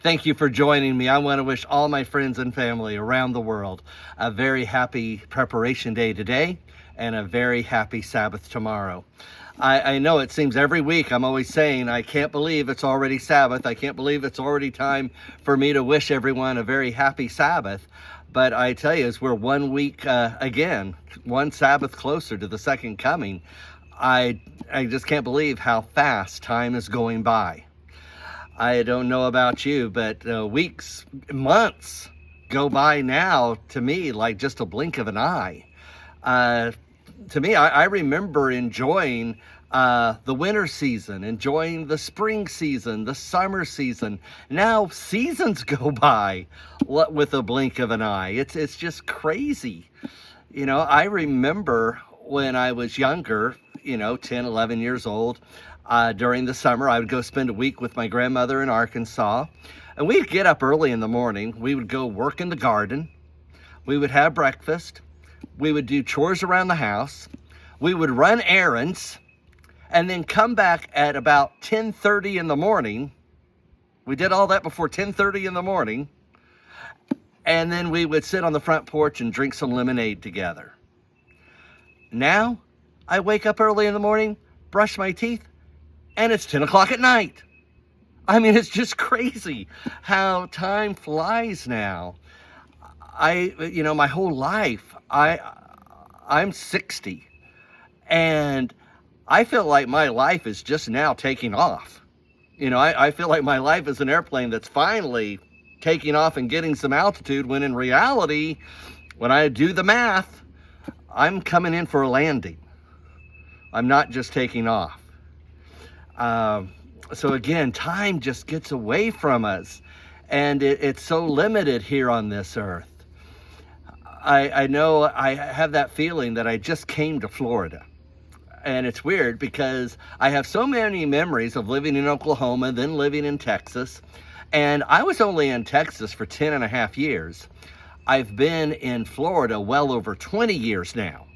Thank you for joining me. I want to wish all my friends and family around the world a very happy preparation day today and a very happy Sabbath tomorrow. I know it seems every week I'm always saying, I can't believe it's already Sabbath. I can't believe it's already time for me to wish everyone a very happy Sabbath. But I tell you, as we're 1 week again, one Sabbath closer to the second coming, I just can't believe how fast time is going by. I don't know about you, but weeks, months go by now to me like just a blink of an eye. To me, I remember enjoying the winter season, enjoying the spring season, the summer season. Now seasons go by with a blink of an eye. It's just crazy. You know, I remember when I was younger, 10, 11 years old, during the summer, I would go spend a week with my grandmother in Arkansas. And we'd get up early in the morning. We would go work in the garden. We would have breakfast. We would do chores around the house. We would run errands and then come back at about 10:30 in the morning. We did all that before 10:30 in the morning. And then we would sit on the front porch and drink some lemonade together. Now, I wake up early in the morning, brush my teeth, and it's 10 o'clock at night. I mean, it's just crazy how time flies now. My whole life, I'm 60, and I feel like my life is just now taking off. I feel like my life is an airplane that's finally taking off and getting some altitude, when in reality, when I do the math, I'm coming in for a landing. I'm not just taking off. So again, time just gets away from us, and it's so limited here on this earth. I know I have that feeling that I just came to Florida. And it's weird because I have so many memories of living in Oklahoma, then living in Texas. And I was only in Texas for 10 and a half years. I've been in Florida well over 20 years now.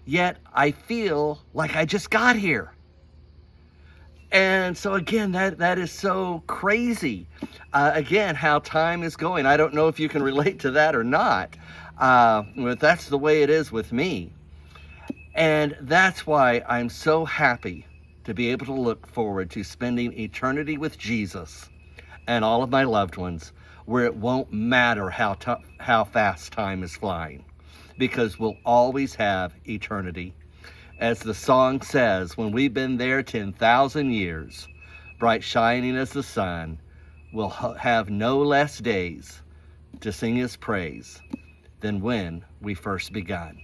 Yet I feel like I just got here. And so again, that is so crazy. Again, how time is going. I don't know if you can relate to that or not. But that's the way it is with me. And that's why I'm so happy to be able to look forward to spending eternity with Jesus and all of my loved ones, where it won't matter how fast time is flying, because we'll always have eternity. As the song says, when we've been there 10,000 years, bright shining as the sun, we'll have no less days to sing his praise than when we first begun.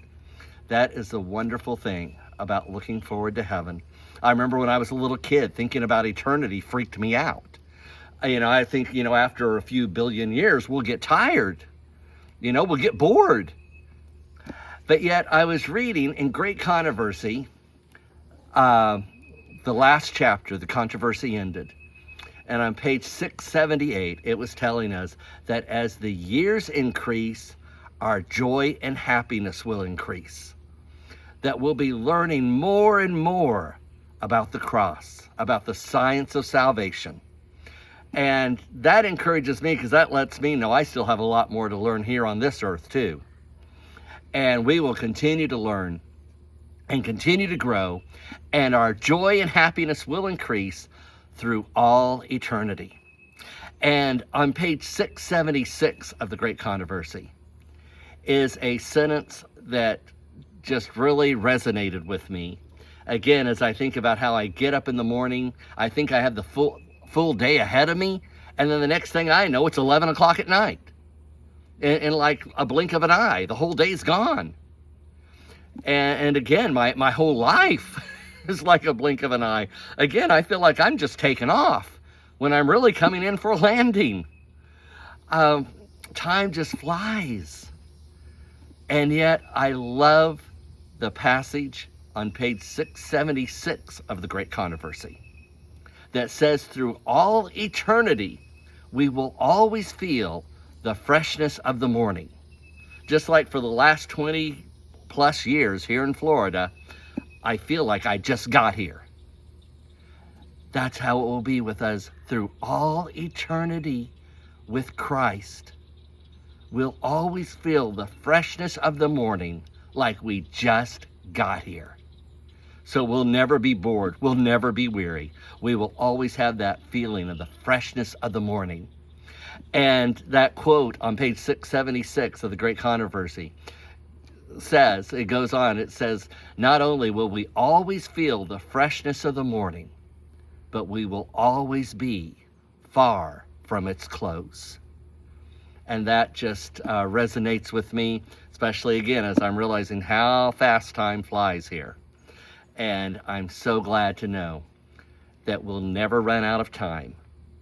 That is the wonderful thing about looking forward to heaven. I remember when I was a little kid, thinking about eternity freaked me out. I think, after a few billion years, we'll get tired. We'll get bored. But yet I was reading in Great Controversy, the last chapter, the controversy ended. And on page 678, it was telling us that as the years increase, our joy and happiness will increase. That we'll be learning more and more about the cross, about the science of salvation. And that encourages me, because that lets me know I still have a lot more to learn here on this earth too. And we will continue to learn and continue to grow, and our joy and happiness will increase through all eternity. And on page 676 of the Great Controversy is a sentence that just really resonated with me. Again, as I think about how I get up in the morning, I think I have the full day ahead of me, and then the next thing I know, it's 11 o'clock at night. In like a blink of an eye, the whole day's gone. And again, my whole life is like a blink of an eye. Again, I feel like I'm just taking off when I'm really coming in for a landing. Time just flies. And yet I love the passage on page 676 of the Great Controversy that says, through all eternity, we will always feel the freshness of the morning. Just like for the last 20 plus years here in Florida, I feel like I just got here. That's how it will be with us through all eternity with Christ. We'll always feel the freshness of the morning like we just got here. So we'll never be bored. We'll never be weary. We will always have that feeling of the freshness of the morning. And that quote on page 676 of The Great Controversy says, it goes on, it says, not only will we always feel the freshness of the morning, but we will always be far from its close. And that just resonates with me, especially again, as I'm realizing how fast time flies here. And I'm so glad to know that we'll never run out of time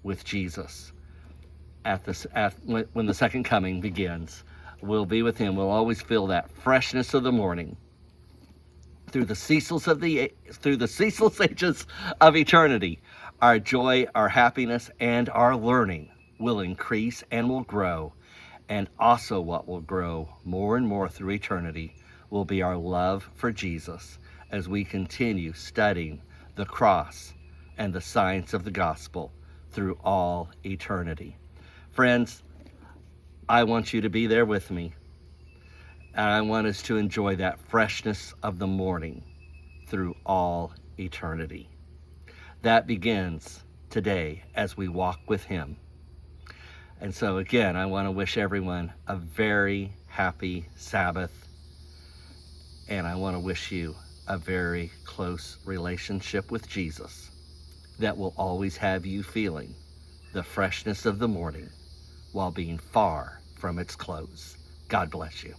with Jesus when the second coming begins. We'll be with him. We'll always feel that freshness of the morning. Through the ceaseless ages of eternity, our joy, our happiness, and our learning will increase and will grow. And also what will grow more and more through eternity will be our love for Jesus as we continue studying the cross and the science of the gospel through all eternity. Friends, I want you to be there with me. And I want us to enjoy that freshness of the morning through all eternity. That begins today as we walk with him. And so again, I want to wish everyone a very happy Sabbath. And I want to wish you a very close relationship with Jesus that will always have you feeling the freshness of the morning while being far from its close. God bless you.